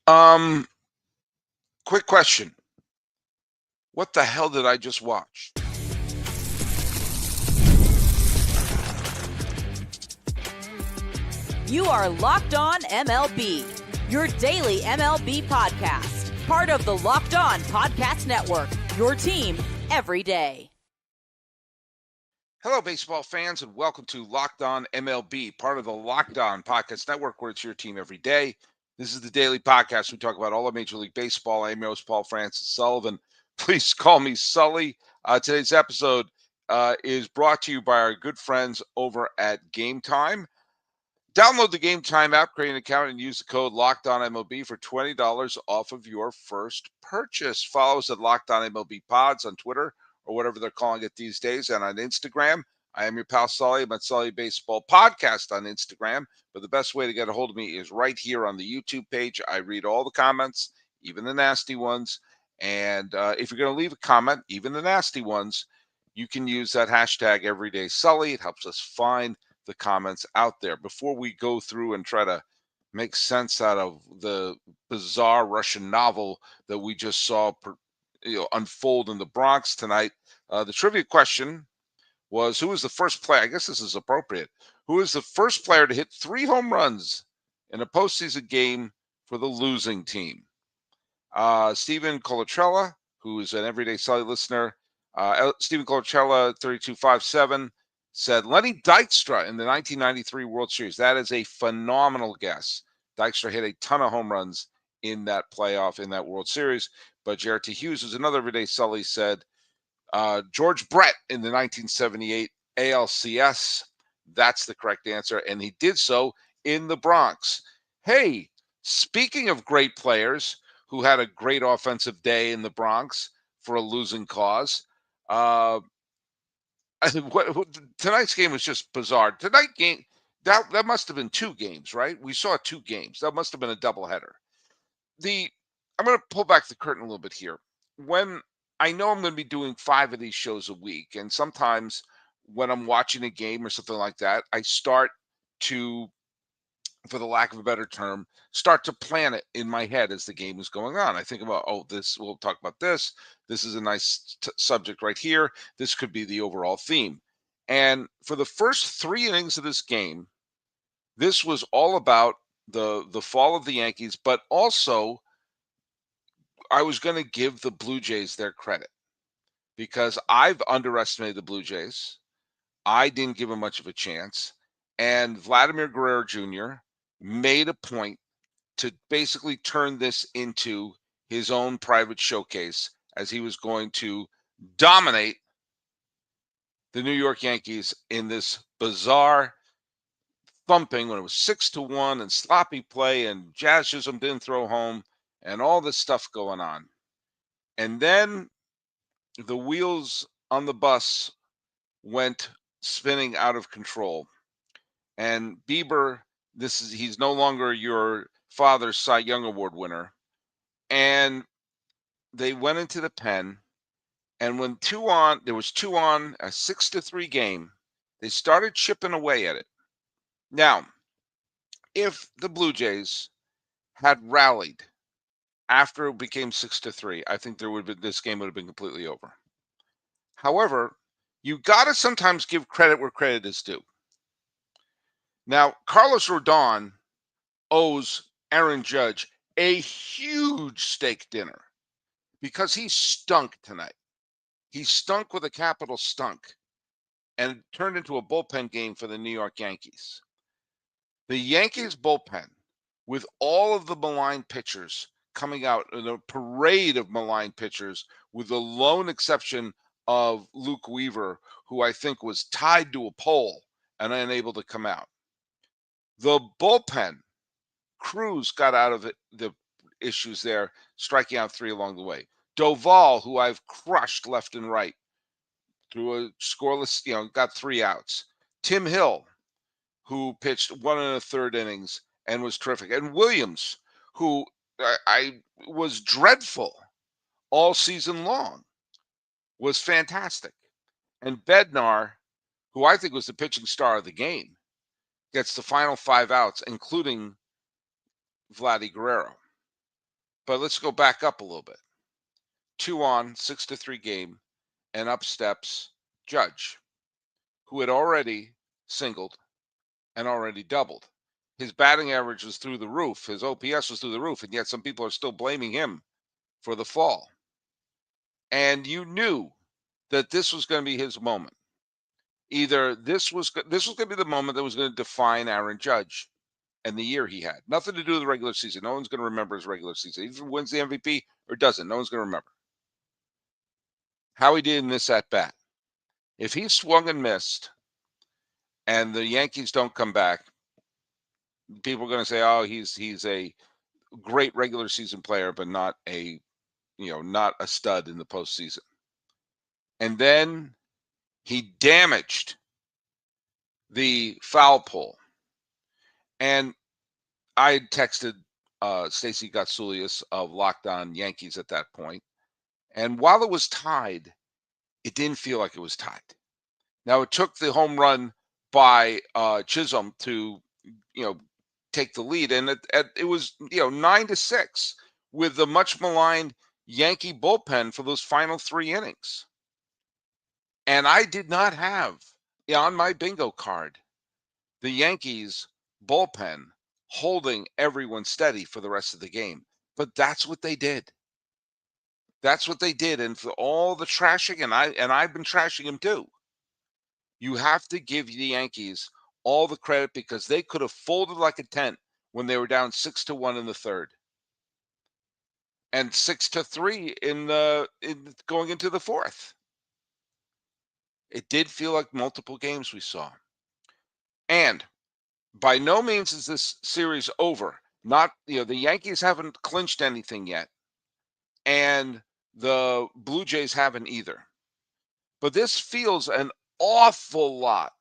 Um, Quick question. What the hell did I just watch? You are Locked On MLB, your daily MLB podcast. Part of the Locked On Podcast Network, your team every day. Hello, baseball fans, and welcome to Locked On MLB, part of the Locked On Podcast Network, where it's your team every day. This is the daily podcast. We talk about all of Major League Baseball. I'm your host, Paul Francis Sullivan. Please call me Sully. Today's episode is brought to you by our good friends over at Game Time. Download the Game Time app, create an account, and use the code LOCKEDONMLB for $20 off of your first purchase. Follow us at Locked On MLB Pods on Twitter, or whatever they're calling it these days, and on Instagram. I am your pal Sully. I'm at Sully Baseball Podcast on Instagram. But the best way to get a hold of me is right here on the YouTube page. I read all the comments, even the nasty ones. And if you're going to leave a comment, even the nasty ones, you can use that hashtag EverydaySully. It helps us find the comments out there. Before we go through and try to make sense out of the bizarre Russian novel that we just saw unfold in the Bronx tonight, the trivia question was, who was the first player? I guess this is appropriate. Who is the first player to hit 3 home runs in a postseason game for the losing team? Stephen Colatrella, who is an everyday Sully listener, Stephen Colatrella, 3257, said Lenny Dykstra in the 1993 World Series. That is a phenomenal guess. Dykstra hit a ton of home runs in that playoff, in that World Series. But Jared T. Hughes, who's another everyday Sully, said George Brett in the 1978 ALCS. That's the correct answer. And he did so in the Bronx. Hey, speaking of great players who had a great offensive day in the Bronx for a losing cause, tonight's game was just bizarre. Tonight game, that must have been 2 games, right? We saw 2 games. That must have been a doubleheader. I'm going to pull back the curtain a little bit here. When I know I'm going to be doing 5 of these shows a week, and sometimes when I'm watching a game or something like that, I start to, for the lack of a better term, start to plan it in my head as the game is going on. I think about, we'll talk about this. This is a nice subject right here. This could be the overall theme. And for the first 3 innings of this game, this was all about the fall of the Yankees, but also I was going to give the Blue Jays their credit because I've underestimated the Blue Jays. I didn't give them much of a chance. And Vladimir Guerrero Jr. made a point to basically turn this into his own private showcase as he was going to dominate the New York Yankees in this bizarre thumping when it was 6-1 and sloppy play and Jazz Chisholm didn't throw home and all this stuff going on. And then the wheels on the bus went spinning out of control. And Bieber, he's no longer your father's Cy Young Award winner. And they went into the pen, and when there was 2 on, a 6-3 game, they started chipping away at it. Now, if the Blue Jays had rallied after it became 6-3, I think this game would have been completely over. However, you got to sometimes give credit where credit is due. Now, Carlos Rodon owes Aaron Judge a huge steak dinner because he stunk tonight. He stunk with a capital stunk and turned into a bullpen game for the New York Yankees. The Yankees bullpen, with all of the maligned pitchers coming out in a parade of maligned pitchers, with the lone exception of Luke Weaver, who I think was tied to a pole and unable to come out. The bullpen, Cruz got out of the issues there, striking out 3 along the way. Doval, who I've crushed left and right through a scoreless, got 3 outs. Tim Hill, who pitched 1 1/3 innings and was terrific. And Williams, who I was dreadful all season long, was fantastic. And Bednar, who I think was the pitching star of the game, gets the final 5 outs, including Vladimir Guerrero. But let's go back up a little bit. 2 on, 6-3 game, and up steps Judge, who had already singled and already doubled. His batting average was through the roof. His OPS was through the roof, and yet some people are still blaming him for the fall. And you knew that this was going to be his moment. Either this was going to be the moment that was going to define Aaron Judge and the year he had. Nothing to do with the regular season. No one's going to remember his regular season. Even if he wins the MVP or doesn't, no one's going to remember how he did in this at bat. If he swung and missed and the Yankees don't come back, people are going to say, "Oh, he's a great regular season player, but not a stud in the postseason." And then he damaged the foul pole. And I texted Stacy Gotsulias of Locked On Yankees at that point. And while it was tied, it didn't feel like it was tied. Now, it took the home run by Chisholm to, take the lead. And it was, 9-6 with the much maligned Yankee bullpen for those final 3 innings. And I did not have on my bingo card the Yankees bullpen holding everyone steady for the rest of the game. But that's what they did. That's what they did. And for all the trashing, and I've been trashing him too, you have to give the Yankees all the credit because they could have folded like a tent when they were down 6-1 in the third. And 6-3 in going into the fourth. It did feel like multiple games we saw. And by no means is this series over. Not, the Yankees haven't clinched anything yet. And the Blue Jays haven't either. But this feels an awful lot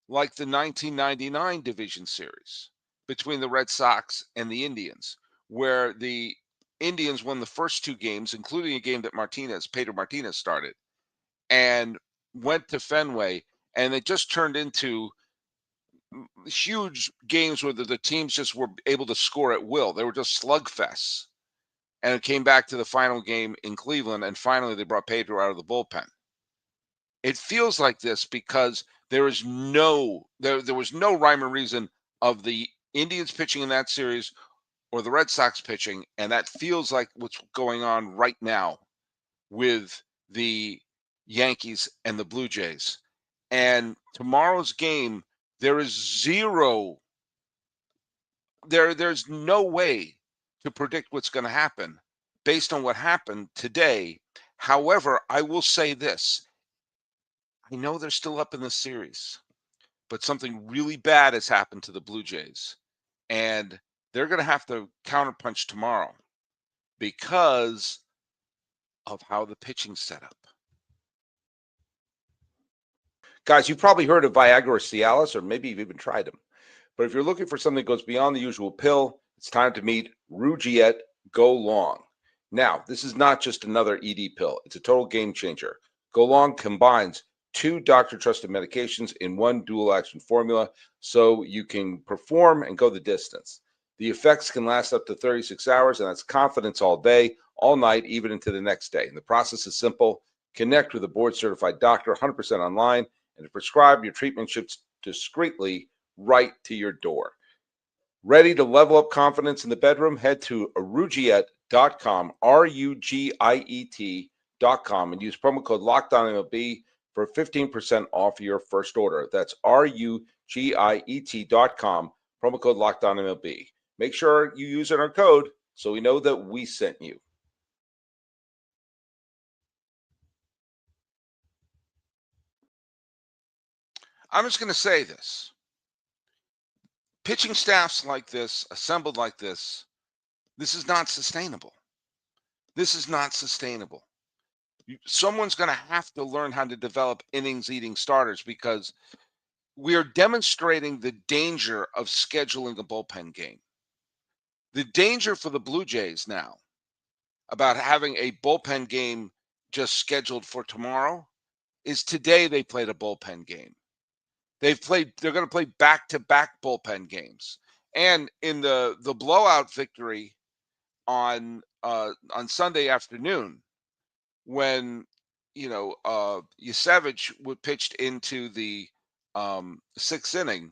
like the 1999 division series between the Red Sox and the Indians, where the Indians won the first 2 games, including a game that Pedro Martinez started, and went to Fenway, and it just turned into huge games where the teams just were able to score at will. They were just slugfests. And it came back to the final game in Cleveland, and finally they brought Pedro out of the bullpen. It feels like this because there was no rhyme or reason of the Indians pitching in that series or the Red Sox pitching, and that feels like what's going on right now with the Yankees and the Blue Jays. And tomorrow's game, there's no way to predict what's going to happen based on what happened today. However, I will say this. I know they're still up in the series, but something really bad has happened to the Blue Jays. And they're going to have to counterpunch tomorrow because of how the pitching's set up. Guys, you've probably heard of Viagra or Cialis, or maybe you've even tried them. But if you're looking for something that goes beyond the usual pill, it's time to meet Rugiet Go Long. Now, this is not just another ED pill. It's a total game changer. Go Long combines 2 doctor-trusted medications in one dual-action formula so you can perform and go the distance. The effects can last up to 36 hours, and that's confidence all day, all night, even into the next day. And the process is simple. Connect with a board-certified doctor 100% online, and to prescribe your treatment ships discreetly right to your door. Ready to level up confidence in the bedroom? Head to rugiet.com, RUGIET.com, and use promo code LOCKEDONMLB for 15% off your first order. That's RUGIET.com, promo code LOCKEDONMLB. Make sure you use our code so we know that we sent you. I'm just going to say this. Pitching staffs like this, assembled like this is not sustainable. This is not sustainable. Someone's going to have to learn how to develop innings-eating starters because we are demonstrating the danger of scheduling a bullpen game. The danger for the Blue Jays now about having a bullpen game just scheduled for tomorrow is today they played a bullpen game. They're going to play back-to-back bullpen games. And in the blowout victory on Sunday afternoon when Yusevich would pitched into the sixth inning.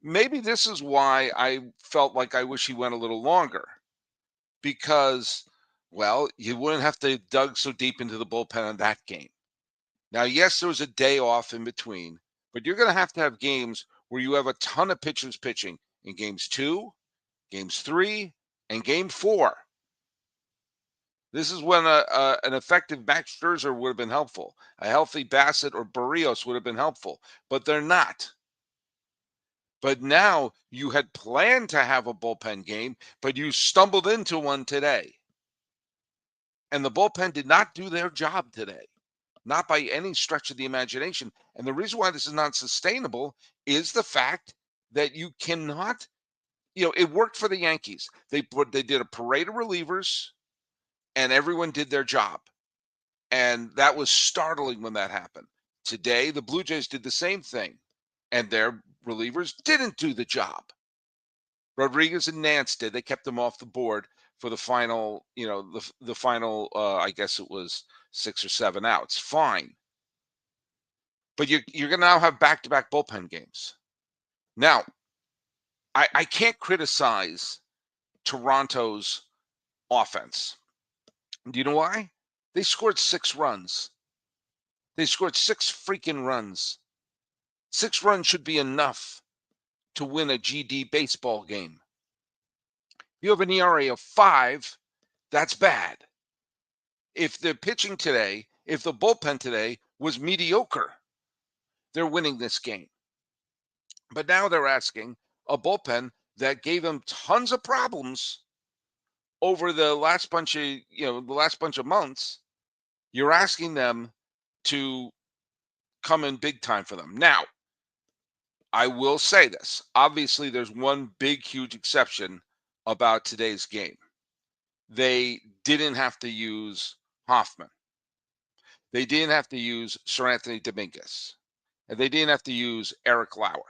Maybe this is why I felt like I wish he went a little longer, because, well, you wouldn't have to dug so deep into the bullpen in that game. Now, yes, there was a day off in between, but you're going to have games where you have a ton of pitchers pitching in games 2, games 3, and game 4. This is when an effective Max Scherzer would have been helpful. A healthy Bassett or Barrios would have been helpful, but they're not. But now you had planned to have a bullpen game, but you stumbled into one today. And the bullpen did not do their job today, not by any stretch of the imagination. And the reason why this is not sustainable is the fact that you cannot, it worked for the Yankees. They did a parade of relievers and everyone did their job. And that was startling when that happened. Today, the Blue Jays did the same thing, and their relievers didn't do the job. Rodriguez and Nance did. They kept them off the board for the final, the final, I guess it was 6 or 7 outs. Fine. But you're going to now have back-to-back bullpen games. Now, I can't criticize Toronto's offense. Do you know why? They scored 6 runs. They scored 6 freaking runs. 6 runs should be enough to win a GD baseball game. You have an ERA of 5, that's bad. If the pitching today, if the bullpen today was mediocre, they're winning this game. But now they're asking a bullpen that gave them tons of problems over the last bunch of months. You're asking them to come in big time for them. Now, I will say this. Obviously, there's one big, huge exception about today's game. They didn't have to use Hoffman. They didn't have to use Sir Anthony Dominguez. And they didn't have to use Eric Lauer.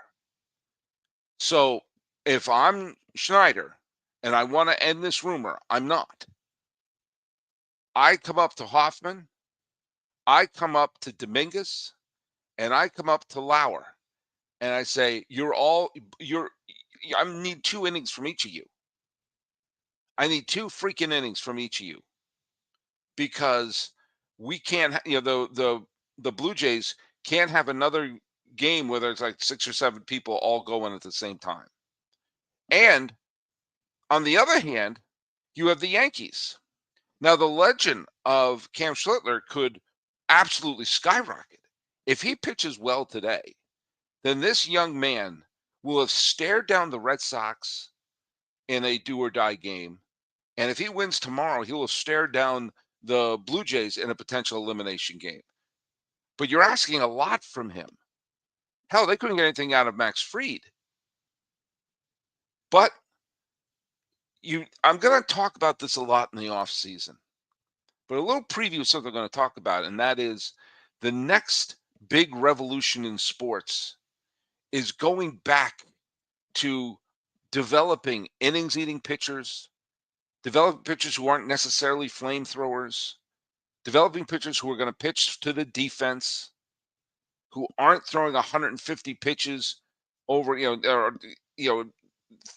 So if I'm Schneider and I want to end this rumor, I'm not. I come up to Hoffman, I come up to Dominguez, and I come up to Lauer, and I say, I need 2 innings from each of you. I need 2 freaking innings from each of you, because we can't, the Blue Jays can't have another game where there's like 6 or 7 people all going at the same time. And on the other hand, you have the Yankees. Now, the legend of Cam Schlittler could absolutely skyrocket. If he pitches well today, then this young man will have stared down the Red Sox in a do-or-die game. And if he wins tomorrow, he will have stared down the Blue Jays in a potential elimination game. But you're asking a lot from him. Hell, they couldn't get anything out of Max Fried. But I'm going to talk about this a lot in the offseason. But a little preview of something I'm going to talk about, and that is the next big revolution in sports is going back to developing innings-eating pitchers, developing pitchers who aren't necessarily flamethrowers, developing pitchers who are going to pitch to the defense, who aren't throwing 150 pitches over,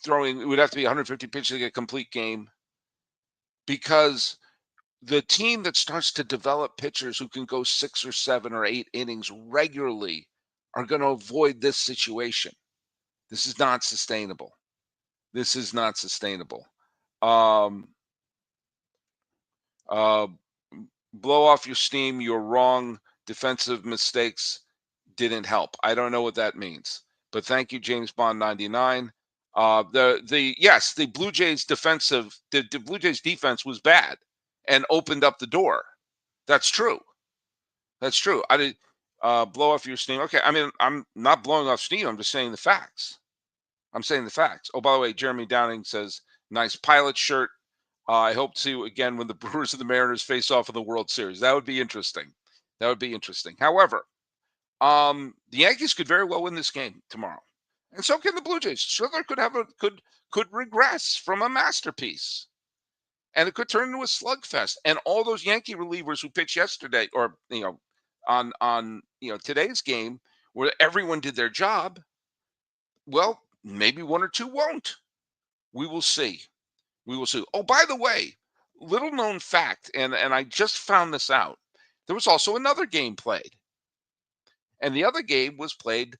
throwing, it would have to be 150 pitches to get a complete game, because the team that starts to develop pitchers who can go 6 or 7 or 8 innings regularly are going to avoid this situation. This is not sustainable. This is not sustainable. Blow off your steam. You're wrong. Defensive mistakes didn't help. I don't know what that means, but thank you, James Bond 99. The Blue Jays the Blue Jays defense was bad and opened up the door. That's true. That's true. I did blow off your steam. Okay, I mean, I'm not blowing off steam. I'm just saying the facts. I'm saying the facts. Oh, by the way, Jeremy Downing says, nice Pilot shirt. I hope to see you again when the Brewers and the Mariners face off in the World Series. That would be interesting. That would be interesting. However, the Yankees could very well win this game tomorrow, and so can the Blue Jays. Schiller could regress from a masterpiece. and it could turn into a slugfest. And all those Yankee relievers who pitched yesterday, or on today's game, where everyone did their job, well, maybe one or two won't. We will see. We will see. Oh, by the way, little known fact, and I just found this out. There was also another game played, and the other game was played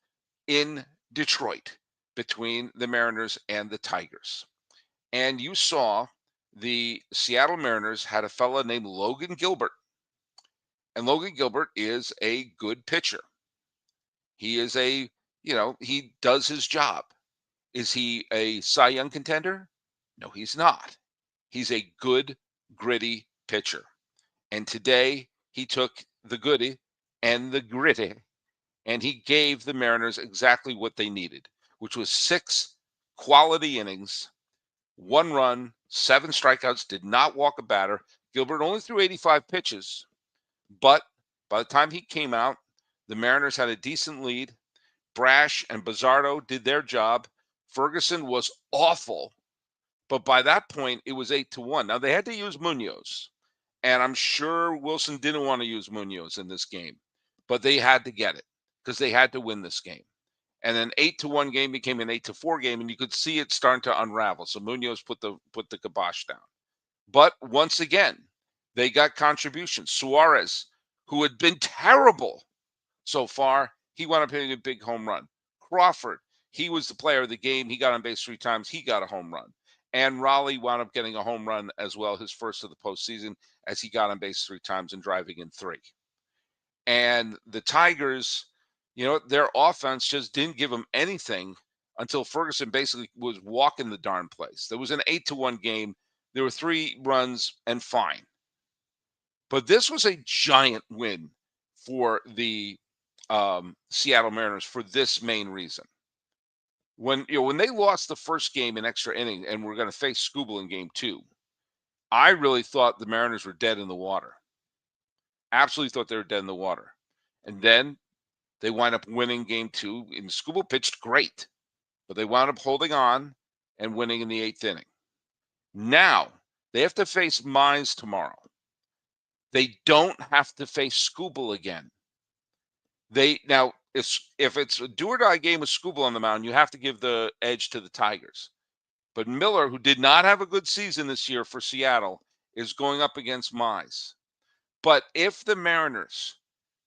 in Detroit between the Mariners and the Tigers. And you saw the Seattle Mariners had a fella named Logan Gilbert. And Logan Gilbert is a good pitcher. He is he does his job. Is he a Cy Young contender? No, he's not. He's a good, gritty pitcher. And today he took the goody and the gritty, and he gave the Mariners exactly what they needed, which was 6 quality innings, 1 run, 7 strikeouts, did not walk a batter. Gilbert only threw 85 pitches, but by the time he came out, the Mariners had a decent lead. Brash and Bizzardo did their job. Ferguson was awful, but by that point, it was 8-1. Now, they had to use Munoz, and I'm sure Wilson didn't want to use Munoz in this game, but they had to get it because they had to win this game. And then 8-1 game became an 8-4 game, and you could see it starting to unravel. So Munoz put the kibosh down. But once again, they got contributions. Suarez, who had been terrible so far, he wound up hitting a big home run. Crawford, he was the player of the game. He got on base 3 times. He got a home run. And Raleigh wound up getting a home run as well, his first of the postseason, as he got on base 3 times and driving in 3. And the Tigers, their offense just didn't give them anything until Ferguson basically was walking the darn place. There was an 8-1 game. There were 3 runs and fine. But this was a giant win for the Seattle Mariners for this main reason. When they lost the first game in extra inning and were going to face Skubal in game 2, I really thought the Mariners were dead in the water. Absolutely thought they were dead in the water. And then they wind up winning game 2, and Skubal pitched great, but they wound up holding on and winning in the 8th inning. Now they have to face Mize tomorrow. They don't have to face Skubal again. If it's a do or die game with Skubal on the mound, you have to give the edge to the Tigers. But Miller, who did not have a good season this year for Seattle, is going up against Mize. But if the Mariners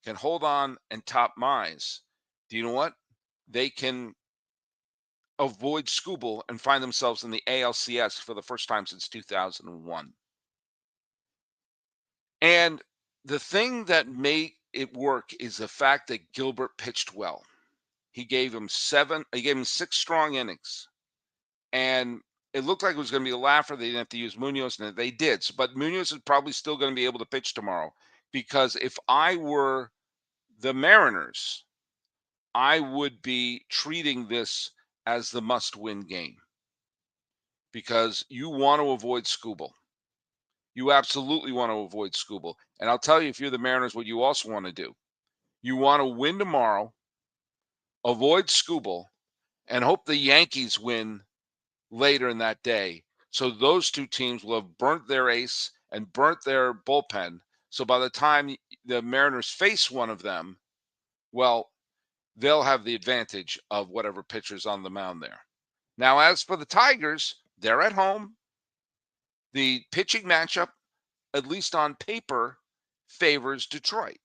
can hold on and top Mize, do you know what? They can avoid Skubal and find themselves in the ALCS for the first time since 2001. And the thing that made it work is the fact that Gilbert pitched well. He gave him 6 strong innings. And it looked like it was going to be a laugher. They didn't have to use Munoz, and they did. But Munoz is probably still going to be able to pitch tomorrow, because if I were the Mariners, I would be treating this as the must-win game, because you want to avoid Skubal. You absolutely want to avoid Skubal. And I'll tell you, if you're the Mariners, what you also want to do. You want to win tomorrow, avoid Skubal, and hope the Yankees win later in that day. So those 2 teams will have burnt their ace and burnt their bullpen. So by the time the Mariners face one of them, well, they'll have the advantage of whatever pitcher's on the mound there. Now, as for the Tigers, they're at home. The pitching matchup, at least on paper, favors Detroit.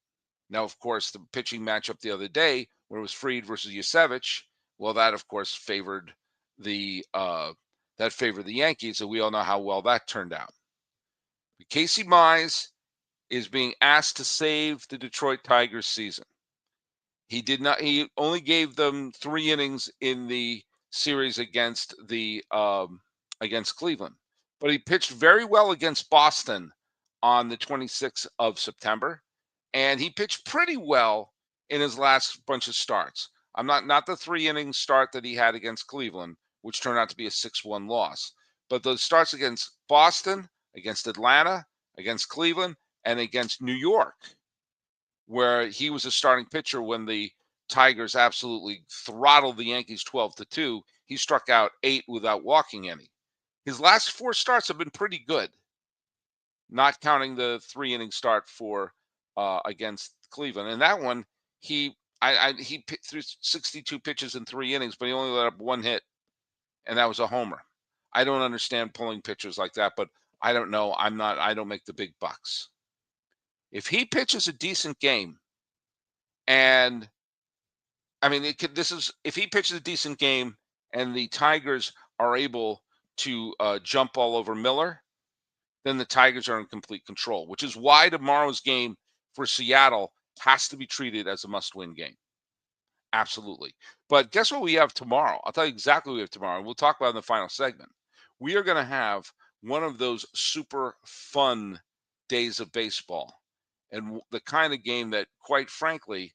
Now, of course, the pitching matchup the other day, where it was Fried versus Yusevich, well, that of course favored the Yankees, and we all know how well that turned out. But Casey Mize is being asked to save the Detroit Tigers season. He only gave them 3 innings in the series against Cleveland. But he pitched very well against Boston on the 26th of September, and he pitched pretty well in his last bunch of starts. I'm not the 3-inning start that he had against Cleveland, which turned out to be a 6-1 loss, but those starts against Boston, against Atlanta, against Cleveland, and against New York, where he was a starting pitcher when the Tigers absolutely throttled the Yankees 12-2. He struck out 8 without walking any. His last 4 starts have been pretty good. not counting the 3-inning start for against Cleveland. And that one, he threw 62 pitches in 3 innings, but he only let up 1 hit, and that was a homer. I don't understand pulling pitchers like that, but I don't know. I don't make the big bucks. If he pitches a decent game, and I mean, if he pitches a decent game and the Tigers are able to jump all over Miller, then the Tigers are in complete control, which is why tomorrow's game for Seattle has to be treated as a must-win game. Absolutely. But guess what we have tomorrow? I'll tell you exactly what we have tomorrow, and we'll talk about it in the final segment. We are going to have one of those super fun days of baseball, and the kind of game that, quite frankly,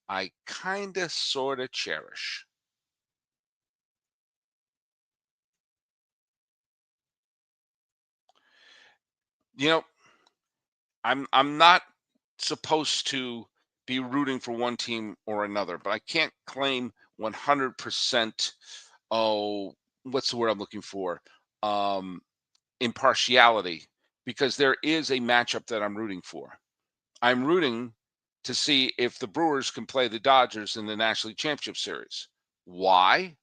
I kind of sort of cherish. You know, I'm not supposed to be rooting for one team or another, but I can't claim 100%. Oh, what's the word I'm looking for? Um, Impartiality, because there is a matchup that I'm rooting for. I'm rooting to see if the Brewers can play the Dodgers in the National League Championship Series. Why?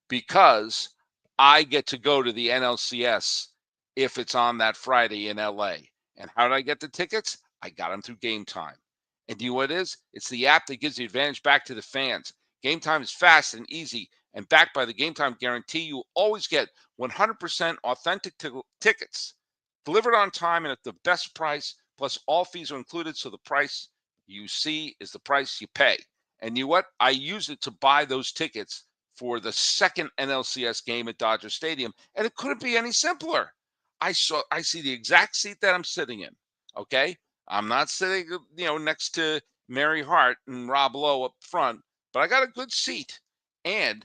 Because I get to go to the NLCS if it's on that Friday in LA. And how did I get the tickets? I got them through Game Time. And you know what it is? It's the app that gives the advantage back to the fans. Game Time is fast and easy, and backed by the Game Time guarantee, you will always get 100% authentic tickets delivered on time and at the best price. Plus, all fees are included, so the price you see is the price you pay. And you know what? I use it to buy those tickets for the second NLCS game at Dodger Stadium, and it couldn't be any simpler. I see the exact seat that I'm sitting in. Okay, I'm not sitting, next to Mary Hart and Rob Lowe up front, but I got a good seat, and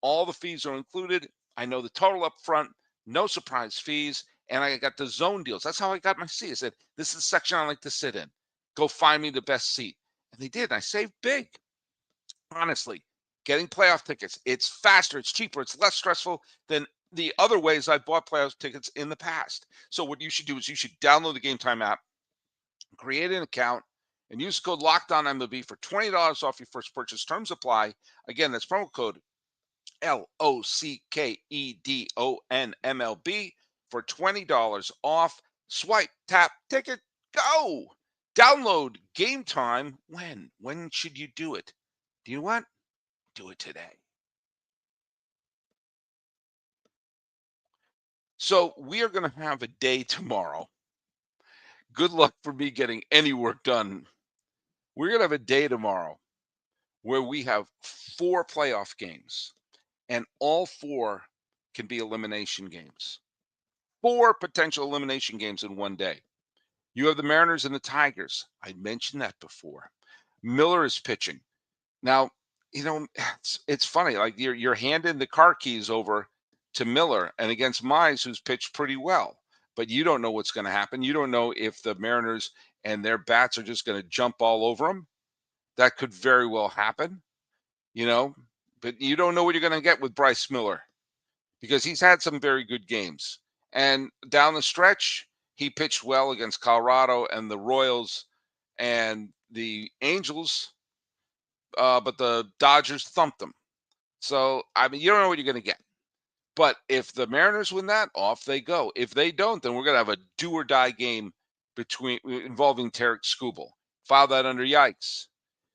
all the fees are included. I know the total up front, no surprise fees, and I got the zone deals. That's how I got my seat. I said, "This is the section I like to sit in. Go find me the best seat," and they did. And I saved big, honestly. Getting playoff tickets, it's faster, it's cheaper, it's less stressful than the other ways I've bought playoff tickets in the past. So what you should do is you should download the Game Time app, create an account, and use code LOCKEDONMLB for $20 off your first purchase. Terms apply. Again, that's promo code LOCKEDONMLB for $20 off. Swipe, tap, ticket, go. Download Game Time. When should you do it? Do you know what? Do it today. So we are going to have a day tomorrow. Good luck for me getting any work done. We're going to have a day tomorrow where we have 4 playoff games, and all 4 can be elimination games. 4 potential elimination games in one day. You have the Mariners and the Tigers. I mentioned that before. Miller is pitching. Now, it's funny. Like you're handing the car keys over to Miller and against Mize, who's pitched pretty well, but you don't know what's going to happen. You don't know if the Mariners and their bats are just going to jump all over them. That could very well happen, but you don't know what you're going to get with Bryce Miller because he's had some very good games. And down the stretch, he pitched well against Colorado and the Royals and the Angels, but the Dodgers thumped them. So, I mean, you don't know what you're going to get. But if the Mariners win that, off they go. If they don't, then we're going to have a do or die game involving Tarik Skubal. File that under yikes.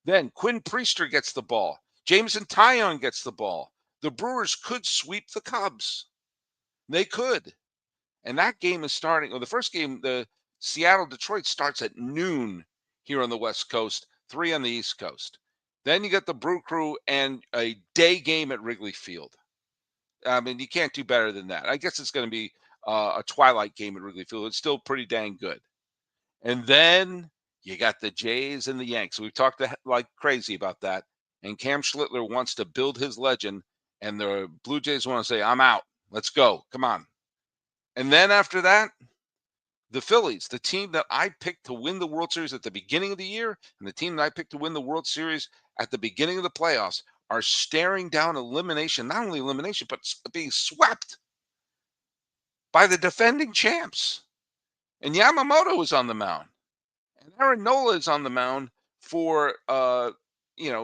Then Quinn Priester gets the ball. Jameson Taillon gets the ball. The Brewers could sweep the Cubs. They could. And that game is starting. Well, the first game, the Seattle-Detroit, starts at noon here on the West Coast, 3 on the East Coast. Then you get the Brew Crew and a day game at Wrigley Field. I mean, you can't do better than that. I guess it's going to be a twilight game at Wrigley Field. It's still pretty dang good. And then you got the Jays and the Yanks. We've talked like crazy about that. And Cam Schlittler wants to build his legend, and the Blue Jays want to say, "I'm out. Let's go. Come on." And then after that, the Phillies, the team that I picked to win the World Series at the beginning of the year, and the team that I picked to win the World Series at the beginning of the playoffs, are staring down elimination, not only elimination, but being swept by the defending champs. And Yamamoto is on the mound. And Aaron Nola is on the mound for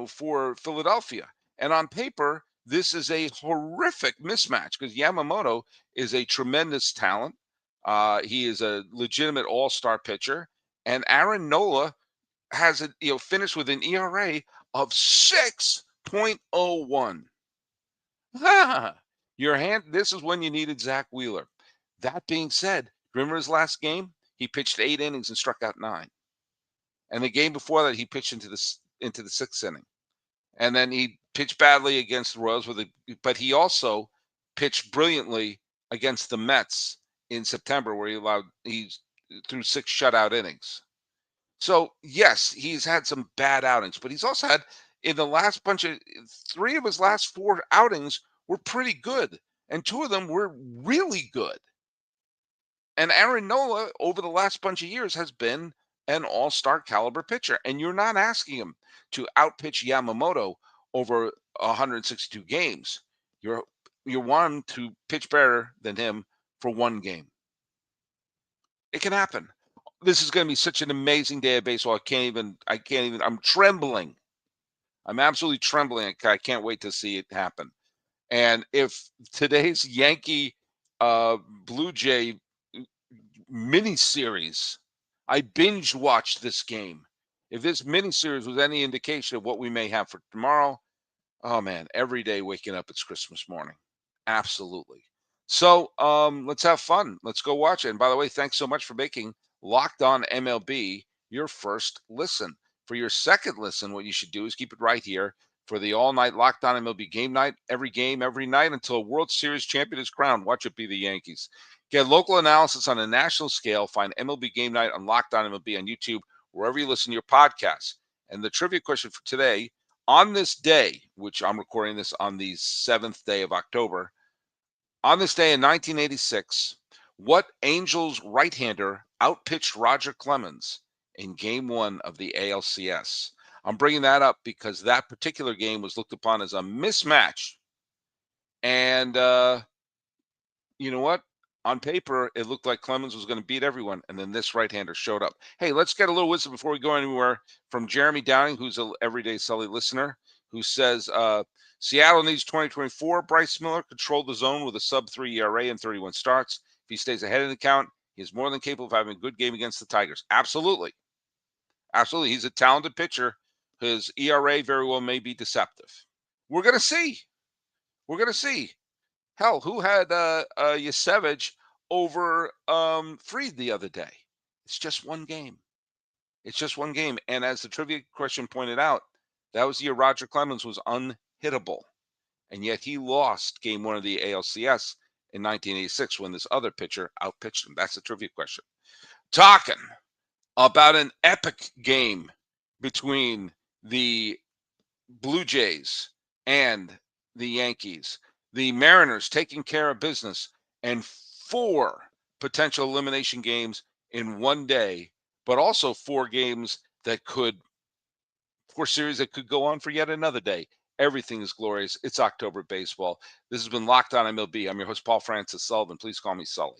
for Philadelphia. And on paper, this is a horrific mismatch because Yamamoto is a tremendous talent. He is a legitimate all-star pitcher, and Aaron Nola has finished with an ERA of 6.01. Your hand. This is when you needed Zach Wheeler. That being said, remember his last game? He pitched 8 innings and struck out 9. And the game before that, he pitched into the 6th inning, and then he pitched badly against the Royals but he also pitched brilliantly against the Mets in September, where he threw 6 shutout innings. So yes, he's had some bad outings, but he's also had in the last 3 of his last 4 outings were pretty good, and 2 of them were really good. And Aaron Nola, over the last bunch of years, has been an all-star caliber pitcher. And you're not asking him to outpitch Yamamoto over 162 games. You want him to pitch better than him for 1 game. It can happen. This is going to be such an amazing day of baseball. I can't even, I'm trembling. I'm absolutely trembling. I can't wait to see it happen. And if today's Yankee Blue Jay miniseries, I binge watched this game. If this miniseries was any indication of what we may have for tomorrow, oh man, every day waking up, it's Christmas morning. Absolutely. So let's have fun. Let's go watch it. And by the way, thanks so much for making Locked On MLB your first listen. For your second listen, what you should do is keep it right here for the all-night Locked On MLB game night, every game, every night until a World Series champion is crowned. Watch it be the Yankees. Get local analysis on a national scale. Find MLB Game Night on Locked On MLB on YouTube, wherever you listen to your podcasts. And the trivia question for today, on this day, which I'm recording this on the 7th day of October, on this day in 1986, what Angels right-hander outpitched Roger Clemens in Game 1 of the ALCS? I'm bringing that up because that particular game was looked upon as a mismatch. And you know what? On paper, it looked like Clemens was going to beat everyone, and then this right-hander showed up. Hey, let's get a little wisdom before we go anywhere from Jeremy Downing, who's an everyday Sully listener, who says, Seattle needs 2024. Bryce Miller controlled the zone with a sub-3 ERA and 31 starts. If he stays ahead of the count, he is more than capable of having a good game against the Tigers. Absolutely. Absolutely. He's a talented pitcher. His ERA very well may be deceptive. We're going to see. We're going to see. Hell, who had Yasevich over Fried the other day? It's just 1 game. It's just 1 game. And as the trivia question pointed out, that was the year Roger Clemens was unhittable. And yet he lost Game 1 of the ALCS in 1986 when this other pitcher outpitched him. That's the trivia question. Talking about an epic game between the Blue Jays and the Yankees. The Mariners taking care of business, and 4 potential elimination games in 1 day, but also 4 series that could go on for yet another day. Everything is glorious. It's October baseball. This has been Locked On MLB. I'm your host, Paul Francis Sullivan. Please call me Sully.